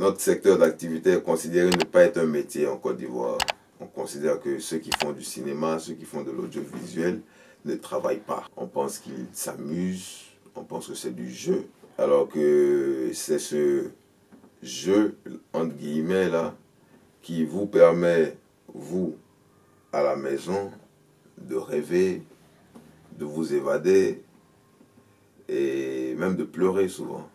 Notre secteur d'activité est considéré ne pas être un métier en Côte d'Ivoire. On considère que ceux qui font du cinéma, ceux qui font de l'audiovisuel ne travaillent pas. On pense qu'ils s'amusent, on pense que c'est du jeu. Alors que c'est ce jeu, entre guillemets, là, qui vous permet, vous, à la maison, de rêver, de vous évader et même de pleurer souvent.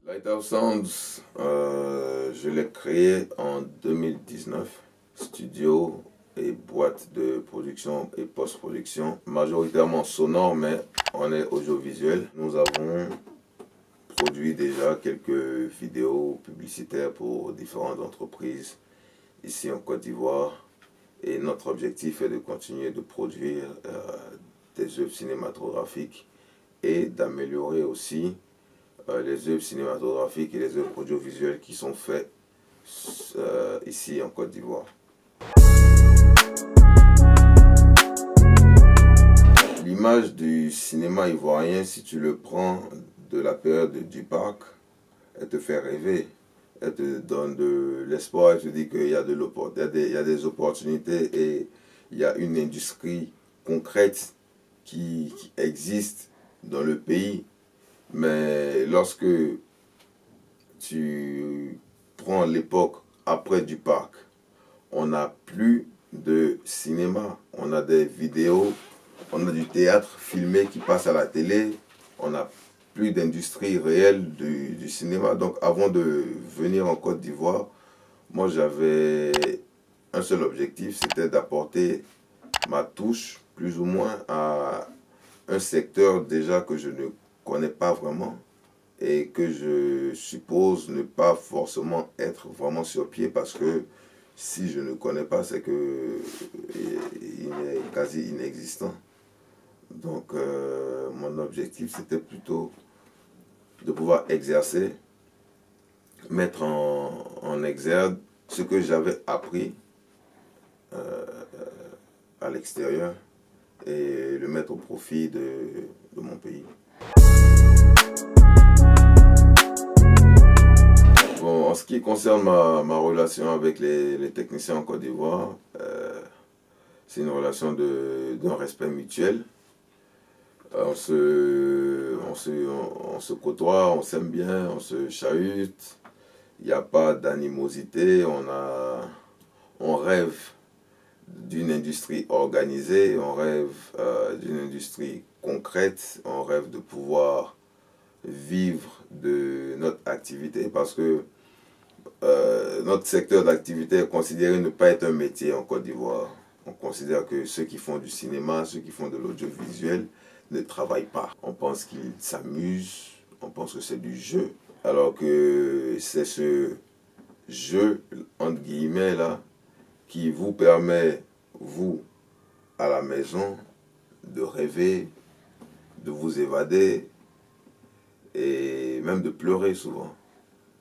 Lighthouse Sounds, je l'ai créé en 2019. Studio et boîte de production et post-production, majoritairement sonore, mais on est audiovisuel. Nous avons produit déjà quelques vidéos publicitaires pour différentes entreprises ici en Côte d'Ivoire. Et notre objectif est de continuer de produire des œuvres cinématographiques et d'améliorer aussi les œuvres cinématographiques et les œuvres audiovisuelles qui sont faites ici en Côte d'Ivoire. L'image du cinéma ivoirien, si tu le prends de la période du Parc, elle te fait rêver, elle te donne de l'espoir, elle te dit qu'il y a des opportunités et il y a une industrie concrète qui existe dans le pays. Mais lorsque tu prends l'époque après du Parc, on n'a plus de cinéma, on a des vidéos, on a du théâtre filmé qui passe à la télé, on n'a plus d'industrie réelle du cinéma. Donc avant de venir en Côte d'Ivoire, moi j'avais un seul objectif, c'était d'apporter ma touche plus ou moins à un secteur déjà que je ne connais pas vraiment et que je suppose ne pas forcément être vraiment sur pied, parce que si je ne connais pas, c'est que il est quasi inexistant. Donc mon objectif c'était plutôt de pouvoir exercer, mettre en exergue ce que j'avais appris à l'extérieur et le mettre au profit de mon pays. Bon, en ce qui concerne ma relation avec les techniciens en Côte d'Ivoire, c'est une relation d'un respect mutuel. On se côtoie, on s'aime bien, on se chahute, il n'y a pas d'animosité, on rêve d'une industrie organisée, on rêve d'une industrie concrète, on rêve de pouvoir vivre de notre activité, parce que notre secteur d'activité est considéré ne pas être un métier en Côte d'Ivoire. On considère que ceux qui font du cinéma, ceux qui font de l'audiovisuel ne travaillent pas. On pense qu'ils s'amusent, on pense que c'est du jeu. Alors que c'est ce jeu, entre guillemets, là, qui vous permet, vous, à la maison, de rêver, de vous évader et même de pleurer souvent,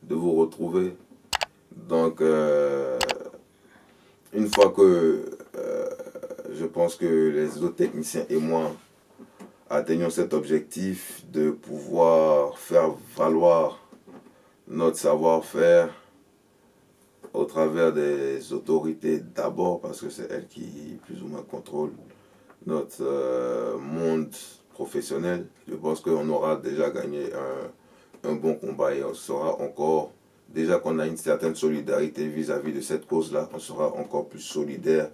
de vous retrouver. Donc, une fois que je pense que les autres techniciens et moi atteignons cet objectif de pouvoir faire valoir notre savoir-faire au travers des autorités d'abord, parce que c'est elles qui plus ou moins contrôlent notre monde professionnel, je pense qu'on aura déjà gagné un bon combat et on sera déjà qu'on a une certaine solidarité vis-à-vis de cette cause-là, on sera encore plus solidaire